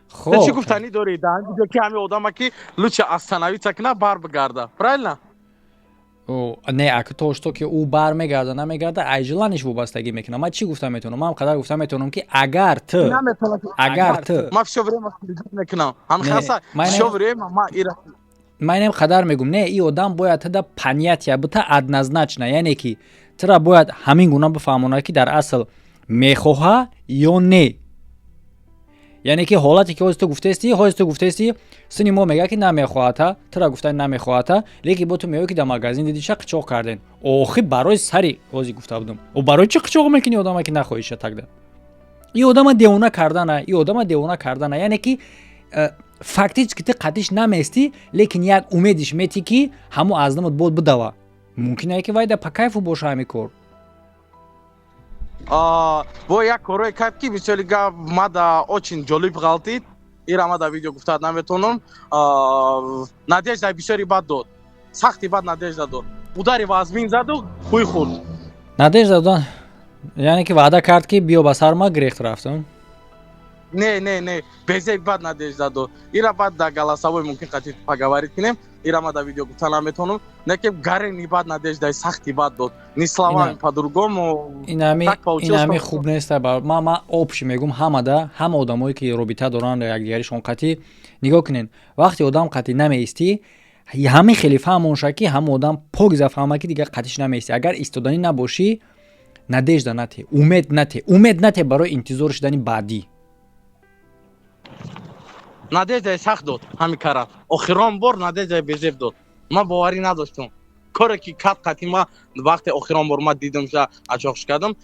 хоб чӣ гуфтанӣ дорӣ дар ҳамин ки ҳамин одама ки лучше остановиться кунад бар бигарда правильно не ако то что ки ӯ бар мегарда намегарда ай желаниш вобастагӣ мекунад ман чӣ гуфта метавонам ман қадар гуфта метавонам ки агар ту ман всё время следить мекунам ҳамхаса всё время ман ира майнем қадар мегум не и одам бояд туда понятия бута однозначно яъне ки тура бояд ҳамин гуна бифаҳмонад ки дар асл мехоҳа ё не яъне ки ҳолате ки ҳозир ту гуфтаисти сини мо мегӯяд ки намехоҳата тура гуфта намехоҳата лекин бо ту меоӣ ки дар магазин дидиша қичоқ карден охир барои сари ҳозир гуфта будам барои чӣ қичоқ мекунӣ одаме ки нахоҳиша тагда и одама девона кардана яъне ки фактически ту қатъиш наместӣ лекин як умедиш метӣ ки ҳамун аздамот бод бидава мумкин е ки вай да по кайфу боша ҳамин кор бо як корое кард ки мисоли гап мада очень ҷолиб ғалтид ира ма дар видео гуфтаат наметавонам надеждаи бисёри бад дод сахти бад надежда дод удари вазмин заду ҳуй хурд надежда додан яъне ки ваъда кард ки биё ба сар ма грехт рафтам не безеи бад надежда дод ира бад дар галасавой мумкин қатӣ поговорит кунем ира ма дар видео гуфта наметавонам неки гарени бад надеждаи сахти бад дод ни словами по-другому инами хуб нест ман обши мегум ҳама одамое ки робита доранд якдигаришон қатӣ нигоҳ кунед вақте одам қатӣ намеистӣ ҳамин хеле фаҳмонша ки ҳамун одам погиза фаҳма ки дигар қатиш намеистӣ агар истоданӣ набошӣ надежда нате умед нате барои интизор шудани баъдӣ надеждаи сахт дод ҳамин карат охирон бор надеждаи безеб дод ман боварӣ надоштам коре ки қатъи ман вақте охирон бор ман дидамша ачоқш кардам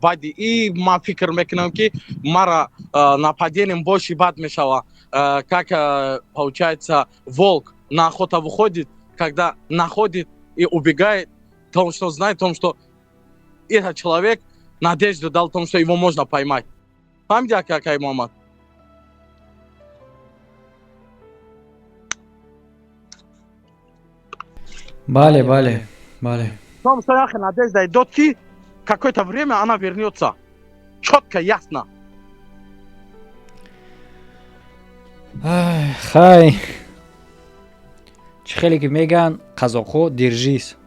баъди и ман фикр мекунам ки мара нападением боши бад мешава как получается волк на охота выходит когда находит и убегает потому что знает том что этот человек надежду дал том что его можно поймать фаҳмиди акай муҳаммад бале Том что яхе надежда идет ки какое-то время она вернется. Четко, ясно. хай чӣ хеле ки меган қазоқҳо диржис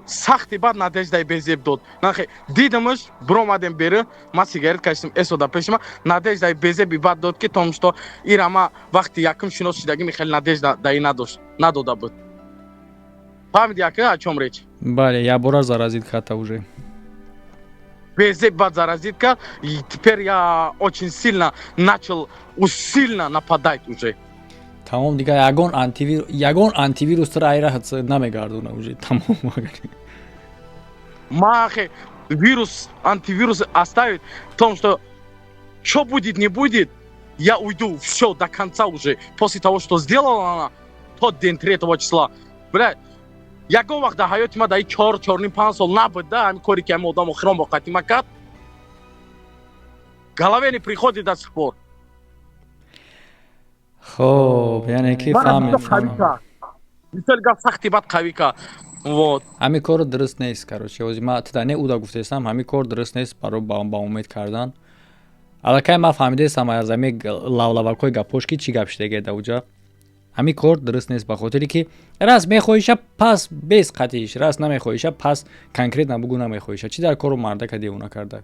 Сахти бад надежда безеб дод. Нахе дидамш бромадем бери, ма сигарет кашидам эсода пешима, надежда безеб бад дод ки том что ирама вақти якум шинос шидагим хеле надежда даи надошт, надода буд. Фаҳмиди яке о чём реч? бале як бора заразит карда уже Безеб бад заразит кард, и теперь я очень сильно начал усиленно нападать уже. тамом дигар ягон антивирустро айра намегардона уже тамом Махе вирус, антивирус оставит в том, что будет, не будет, я уйду, все, до конца уже. После того, что сделала она, тот день 3 числа. Блядь, я говорю, да, хайот ма дай черный пансол, набыт, да, ами кори ки ами одаму хром бахатима кат. Голове не приходит до сих пор. хоб яъне ки фаҳмем Мисали гап сахти бад қавӣ кард. Вот. ҳамин кору дуруст нест короче ози ма тида не уда гуфтестам ҳамин кор дуруст нест барои ба умед кардан аллакай ма фаҳмидестам аз ами лавлавакҳои гапош ки чӣ гап шидагеда уҷа ҳамин кор дуруст нест ба хотире ки раз мехоҳиша пас без қатъиш раз намехоҳиша пас конкретно бугӯ намехоҳиша чӣ дар кору мардака девона карда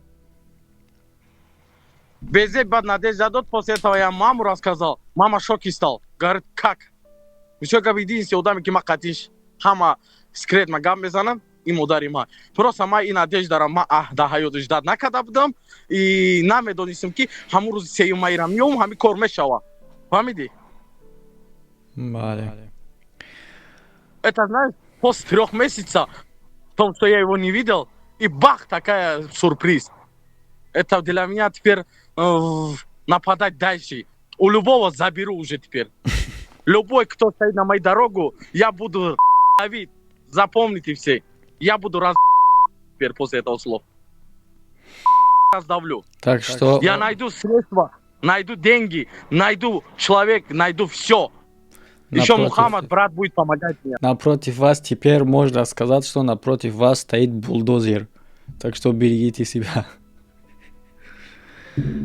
Безеб бад надежда дод, после этого я маму рассказал. Мама в шоке стал. Говорит, как? Еще как единственный удами, ки ма қатиш, хама скрет ма гам безанам, им удари ма. Просто ма и надежда ра ма да хайот ждад накада будам и наме донисам ки хаму рӯзи сеюм ма ирам меом ҳами кор мешава. Фаҳмиди? бале Это знаешь, после 3 месяцев, в том, что я его не видел, и бах, такая сюрприз. Это для меня теперь нападать дальше. У любого заберу уже теперь. Любой, кто стоит на мою дорогу, я буду ловить. Запомните все. Я буду теперь после этого слова. Раздавлю. так что Я найду средства, найду деньги, найду человек, найду все. Еще Напротив. Мухаммад, брат, будет помогать мне. напротив вас теперь можно сказать что напротив вас стоит бульдозер так что берегите себя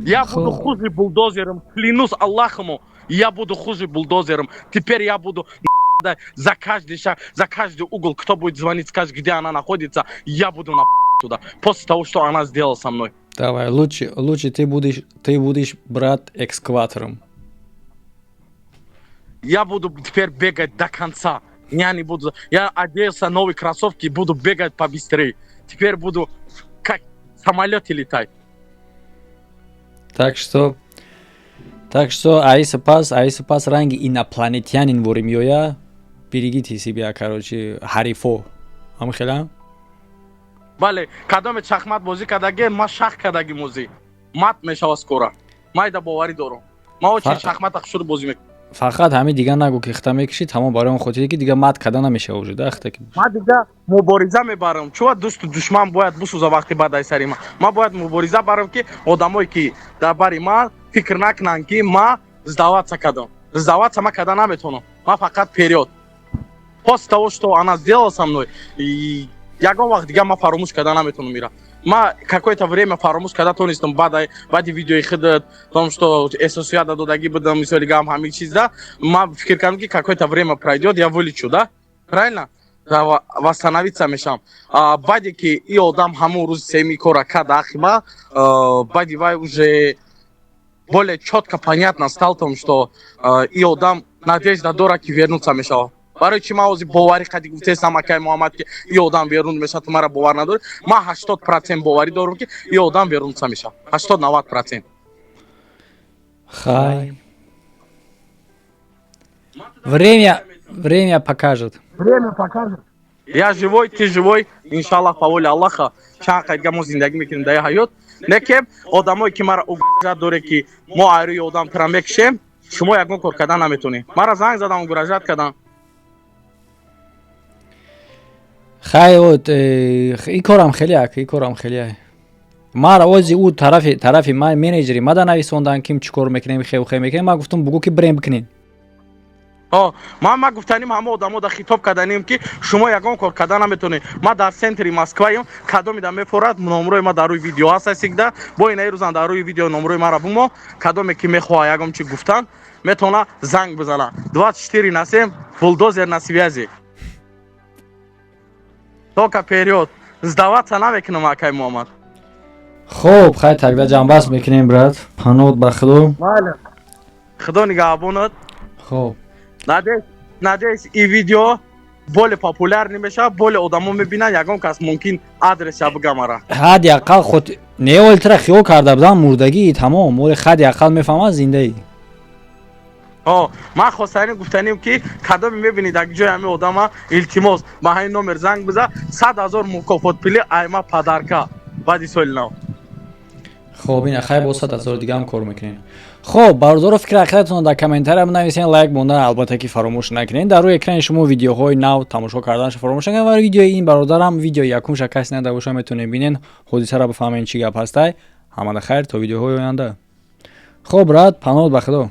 Я буду хуже бульдозером, клянусь Аллахом, я буду хуже бульдозером. Теперь я буду за каждый шаг, за каждый угол, кто будет звонить, скажет, где она находится, я буду туда. После того, что она сделала со мной. давай лучше ты будешь брат экскаватором Я буду теперь бегать до конца. Я не буду. Я оделся новые кроссовки, буду бегать побыстрее. Теперь буду как в самолете летать. так что аиса пас ранги инопланетянин ворим ёя берегите себя короче ҳарифо ҳамхела Бале, кадоме шахмат бозӣ кардаге, ма шах кардаги мозӣ. Мат мешава скоро. Майда боварӣ дорам. Ма очень шахмата хушур бозӣ мекунам. фақат ҳамин дигар нагӯ ки хита мекишӣ тамом барои он хотире ки дигар мат карда намешава уже да хита ки Ма дига мубориза мебарам. Чува дӯсту душман бояд бусӯза вақти баъдаи сари ма. Ма бояд мубориза барам ки одамое ки дар бари ма фикр накунанд ки ма сдаваться кардам. Сдаваться ма карда наметавонам. Ма фақат вперёд. После того, что она сделала со мной, и ягон вақт дига ма фаромӯш карда наметавонам ира. Ма какое-то время фаромӯш карда тонистам баъди видеои худат, том, что эҳсосият додагӣ будам, мисоли гам ҳамин чиз да. Ма фикр кардам ки какое-то время пройдет, я вылечу, да? Правильно? Восстановиться мешам. Баъде ки и одам ҳамон рӯзи семи кора кард ахи ма, баъди вай уже более чётко понятно стал том, что и одам надежда дорад ки вернуться мешава. барои чӣ ма ҳозир боварӣ қади гуфтестам акай муҳаммад ки и одам вернут мешавад, ту мара бовар надорӣ. Ма 80% боварӣ дорам ки и одам вернутса мешавад. 80-90%. хай время покажет Время покажет. Я живой, ты живой. Иншаллах, по воле Аллаха. Чанд қайдга мо зиндагӣ мекунем дар ҳаёт. Лекин одамое ки мара угрожат доре ки мо айрӯи одам тара мекишем, шумо ягон кор кардан наметонед. Мара занг задам, угрожат кардан. хай вот ин корам хеле мара ози ӯ тарафи ма менеҷери мада нависонданд ки чӣ кор мекунем хев мекунем ма гуфтам бугӯ ки бирем бикунем ман гуфтаним ҳама одамо да хитоб карданем ки шумо ягон кор карда наметонед. Ман дар центри Москваем, кадомида мефорад номрои ман дар рӯи видео ҳаст сигда. Бо инаи рӯзан дар рӯи видео номрои маро бумо, кадоме ки мехоҳа ягон чи гуфтан метавона занг бизана. 24 на 7 булдозер на связи. Тока период. Сдаваться намекунам акай Муҳаммад. хуб хай тагда ҷамъбаст мекунем брат. Панот ба худо. Бале. Худо нигаҳбонад. хуб Надеюсь, и видео более популярный меша, более одамо мебинад, ягон кас мумкин адрес я бигам ара. ҳадди аққал худ неолитра хиёл карда будам мурдагии тамом, оли ҳадди аққал мефаҳмад зиндаӣ. ман хостарин гуфтаним ки кадоме мебинид ак ҷои ҳами одама илтимос ба ҳамин номер занг биза 100,000 мукофот пили айма падарка баъди соли нав. хуб ина хай бо 100,000 дига ҳам кор мекунем. хуб бародаро фикр ақидатон дар комментария бинависен, лайк мондан албатта ки фаромӯш накунед. дар рӯи экрани шумо видеоҳои нав тамошо карданаш фаромӯш накунед ва видеои ин бародарам видеои якумша каси надаҳ боша метавонед бинен, ҳодисаро бифаҳмед чӣ гап ҳастай. ҳамада хайр то видеоҳои оянда. хуб брат, панот ба худо.